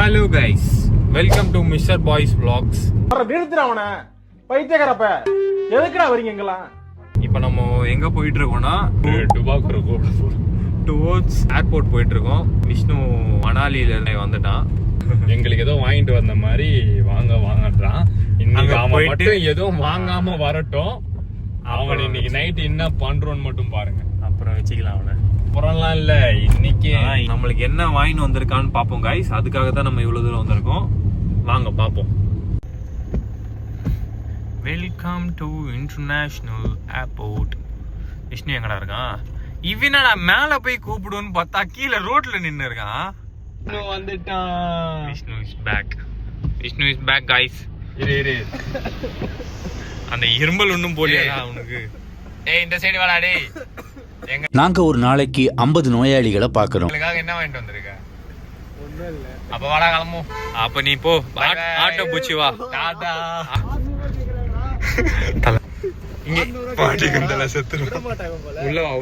Hello guys, welcome to mister boys vlogs. நிறுத்துறவன பைத்தியக்காரப்ப எதுக்குடா வரீங்க எங்கெல்லாம்? இப்போ நம்ம எங்க போயிட்டு இருக்கோம்னா டுவர்ட்ஸ் ஏர்போர்ட் போயிட்டு இருக்கோம். விஷ்ணு மணாலியில இருந்து வந்துட்டான். எங்களுக்கு ஏதோ வாங்கிட்டு வந்த மாதிரி வாங்கன்றான். இன்னைக்கு அவன் மட்டும் எதுவும் வாங்காம வரட்டும். அவன் இன்னைக்கு நைட் என்ன பண்றோன்னு மட்டும் பாருங்க. அப்புறம் வச்சுக்கலாம் அவனை. அப்புறம்லாம் இல்ல, இன்னைக்கு நம்மளுக்கு என்ன வாங்கிட்டு வந்திருக்கான்னு பாப்போம் கைஸ். அதுக்காக தான் நம்ம இவ்வளவு தூரம் வந்திருக்கோம். வாங்க பாப்போம். Welcome to international airport. Vishnu எங்கடா இருக்கான்? இவனடா மேல போய் கூப்பிடுன்னு பார்த்தா கீழே ரோட்ல நின்னு இருக்கான். வந்துட்டான். Vishnu is back. Vishnu is back guys. இரு அந்த இரும்பல் ஒண்ணும் போலியா அவனுக்கு? ஏய், இந்த சைடு வாடா டேய். நாங்க ஒரு நாளைக்கு 50 நோயாளிகளை பாக்குறோம். உங்களுக்காக என்ன வாங்கிட்டு வந்திருக்க? ஒண்ணும் இல்ல. அப்ப வாடா கிளம்பும். அப்ப நீ போ, ஆட்டோ பூச்சி வா. டாடா. இங்க பாட்டிக்குண்டல செத்துரு.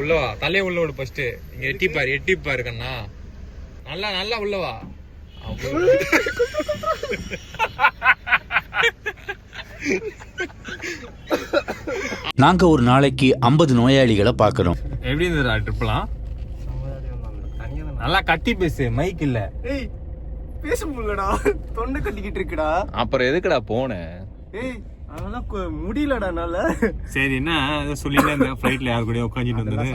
உள்ள வா தலைய உள்ள விடு ஃபர்ஸ்ட். இங்க எட்டி பாரு கண்ணா. நல்லா உள்ள வா. நாங்க ஒரு நாளைக்கு 50 நோயாளிகளை பாக்குறோம். எப்படி இருந்ததுடா ட்ரிப்லாம்? நல்லா கத்தி பேசு, மைக் இல்ல. ஏய் பேச முடியலடா, தொண்டை கட்டிக்கிட்டு இருக்குடா. அப்புறம் எதுக்குடா போன? ஏய் அதெல்லாம் முடியலடா என்னால. சரி, என்ன சொல்லிட்டு இந்த ஃளைட்ல யாரு கூட உட்கார்ந்துட்டு வந்தது?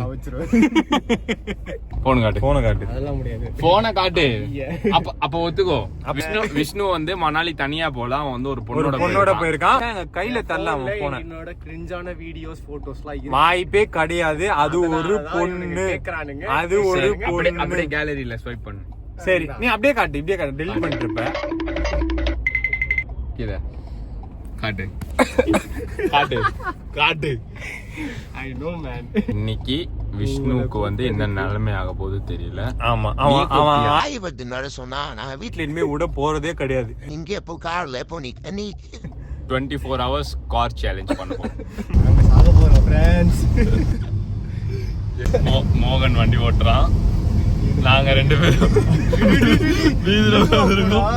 போன் காட்டு. அதெல்லாம் முடியாது. போனை காட்டு. அப்ப ஒத்துக்கோ. விஷ்ணு வந்து மணாலி தனியா போல. அவன் வந்து ஒரு பொண்ணோட போயிருக்கான். கையில தரல அவன் போன. என்னோட கிரிஞ்சான வீடியோஸ் போட்டோஸ்லாம் வாய்ப்பே கிடையாது. அது ஒரு பொண்ணு. அது ஒரு பொண்ணு. அப்படியே கேலரியில ஸ்வைப் பண்ணு. சரி, நீ அப்படியே காட்டு. டெலிட் பண்ணிட்டு இருப்ப. இத காட்டு. I know man. இன்னைக்கு விஷ்ணுவுக்கு வந்து என்ன நிலைமை ஆக போகுது தெரியல. ஆமா, அவன் ஆய்வத்து நட சொன்னா நான் வீட்டுல இனிமே விட போறதே கிடையாது. இங்கே எப்போ கார்ல எப்போ நீ 24 hours கார் சேலஞ்ச் பண்ணுவோம். நாங்க சாக போறோம் ஃப்ரெண்ட்ஸ். மோகன் வண்டி ஓட்டுறான். நாங்க 2 பேரும் வீதியில உட்கார்ந்திருக்கோம்.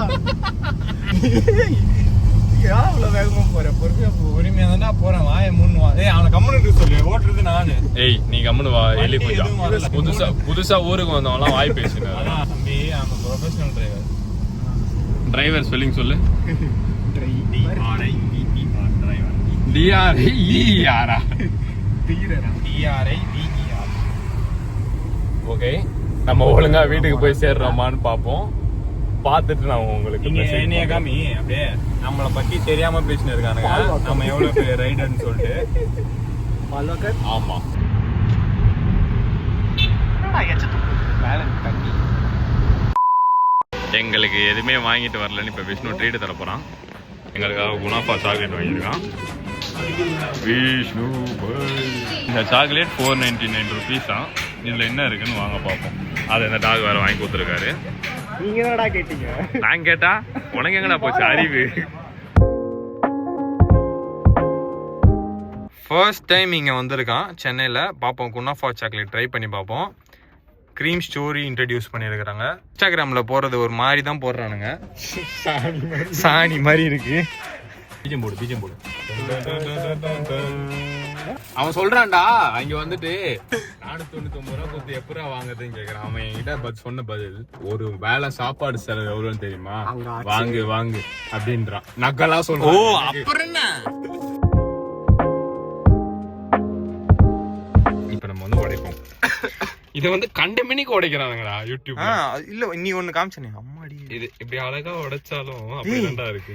அவ்வளவு வேகமா போறேன்? பொறுமையா தான்டா போறேன். வாய மூணு வா. ஏய், அவனை கம்முன்னு சொல்லு. ஓட்டுறது நானு. ஏய், நீ கம்முனு வா. எலி கொஞ்சம் புதுசா ஊருக்கு வந்தவங்களாம் வாய் பேசுங்க. தம்பி, I'm a professional driver. Driver spelling சொல்லு. ஓகே, நம்ம ஒழுங்கா வீட்டுக்கு போய் சேர்றோமான்னு பாப்போம். பார்த்துட்டு நான் உங்களுக்கு என்னைய காமி. அப்படியே நம்மளை பத்தி தெரியாம பேசினு இருக்கானுங்க. நம்ம எவ்வளவு பெரிய ரைடர்னு சொல்லிட்டு. ஆமா, எங்களுக்கு எதுவுமே வாங்கிட்டு வரலன்னு இப்ப விஷ்ணு ட்ரீட் தர போறான். எங்களுக்காக குணாஃபா சாக்லேட் வாங்கியிருக்கான் விஷ்ணு. இந்த சாக்லேட் 499 rupees தான். இதுல என்ன இருக்குன்னு வாங்க பார்ப்போம். அதை இந்த டாக் வேற வாங்கி கொடுத்துருக்காரு. நீங்க என்னடா கேட்டீங்க? நான் கேட்டா உனக்கு எங்கடா போச்சு அறிவு? ஃபர்ஸ்ட் டைம் இங்கே வந்திருக்கான் சென்னையில். பார்ப்போம், குணாஃபா சாக்லேட் ட்ரை பண்ணி பார்ப்போம். க்ரீம் ஸ்டோரி இன்ட்ரடியூஸ் பண்ணியிருக்கிறாங்க. இன்ஸ்டாகிராமில் போடுறது ஒரு மாதிரி தான் போடுறானுங்க. சாணி மாதிரி இருக்கு. பீஜம் போடு. அவன் சொல்றான்டா, அங்க வந்துட்டு 499 ரூபா கொடுத்து எப்படா வாங்குறதுன்னு கேக்குறான். அவன் என்கிட்ட சொன்ன பதில், ஒரு வேலை சாப்பாடு செலவு எவ்வளவுன்னு தெரியுமா? வாங்கு அப்படின்றான். நக்கலா சொல்றான். ஓ, அப்புறம் என்ன? இப்ப நம்ம வந்து உடைப்போம். இத வந்து கண்டமணிக்கு உடைக்கிறானுங்கடா யூடியூப். இல்ல, நீ ஒண்ணு காமிச்சனே. அம்மாடி, இது இப்படி அழகா உடைச்சாலும் அப்படிதான்டா இருக்கு.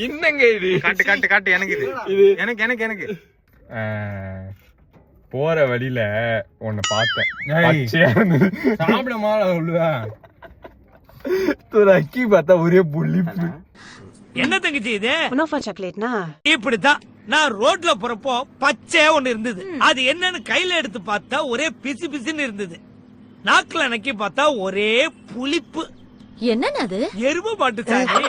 என்னங்க இது? காட்டு. எனக்கு இது எனக்கு போற வழியில உன்னை பார்த்தேன். சாப்பிட மாட்டா அக்கி பார்த்தா ஒரே புள்ளிப்பு. என்ன தங்கச்சி இது? குணாஃபா சாக்லேட்னா இப்படித்தான். நான் ரோட்ல போறப்போ பச்சை ஒண்ணு இருந்தது. அது என்னன்னு கையில எடுத்து பார்த்தா ஒரே பிசுன்னு இருந்தது. நாக்குல நக்கி பார்த்தா ஒரே புளிப்பு. என்னன்னு அது? எருமை மாட்டு சாணி.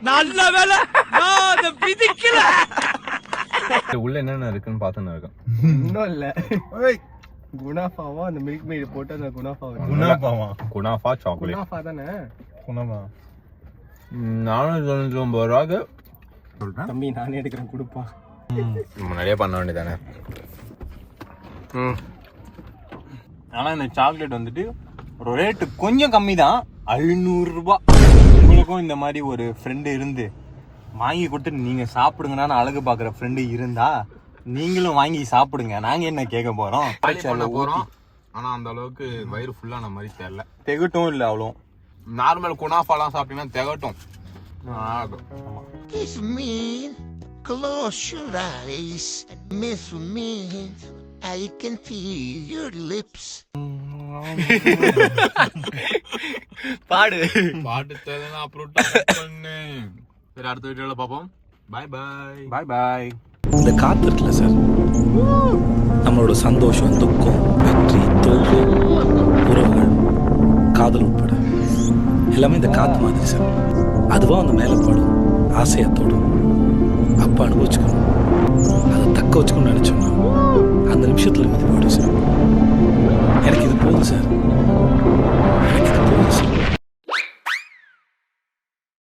நல்ல வேலை நான் அதை பிதிக்கல. உள்ள என்னென்ன இருக்குன்னு பாத்துன்னு இருக்கேன். இன்னும் இல்ல. குணாஃபாவா அந்த மில்க் மேட் போட்டு அந்த குணாஃபா குணாஃபாவா? குனாஃபா சாக்லேட் குணாஃபா தானே குணாஃபா 499 ரூபாய்க்கு தம்பி நானே எடுக்கிறேன் கொடுப்பா. முன்னாடியே பண்ண வேண்டியதானே. ஆனா இந்த சாக்லேட் வந்துட்டு ரேட்டு கொஞ்சம் கம்மி தான், 500 ரூபாய். உங்களுக்கும் இந்த மாதிரி ஒரு ஃப்ரெண்டு இருந்து வாங்கி கொடுத்துட்டு நீங்க சாப்பிடுங்கன்னு அழகு பாக்குற ஃப்ரெண்டு இருந்தா நீங்களும் வாங்கி சாப்பிடுங்க. நாங்க என்ன கேட்க போறோம்? போறோம். ஆனா அந்த அளவுக்கு வயிறு ஃபுல்லான மாதிரி தெரியல. திகட்டும் இல்ல அவ்வளோ. நார்மல் குனாஃபாலாம் சாப்பிட்டீங்கன்னா திகட்டும். Kiss me, close your eyes, miss me. I can feel your lips. பாடு பாட்டு தேவைன்னா அப்புறம் பண்ணு. சரி, அடுத்த வீடியோல பார்ப்போம். பாய் பாய். பாய் பாய். இந்த காத்து இருக்குல்ல சார், நம்மளோட சந்தோஷம், துக்கம், வெற்றி, தோல்வி, உறவுகள், காதல் உட்பட எல்லாமே இந்த காத்து மாதிரி சார். அதுவா அந்த மேலே படும், ஆசையா தோடும். அப்போ அனுபவிச்சுக்கணும், அதை தக்க வச்சுக்கணும்னு நினைச்சோம்னா அந்த நிமிஷத்துல மீது போயிடும் சார். எனக்கு இது போதும் சார்.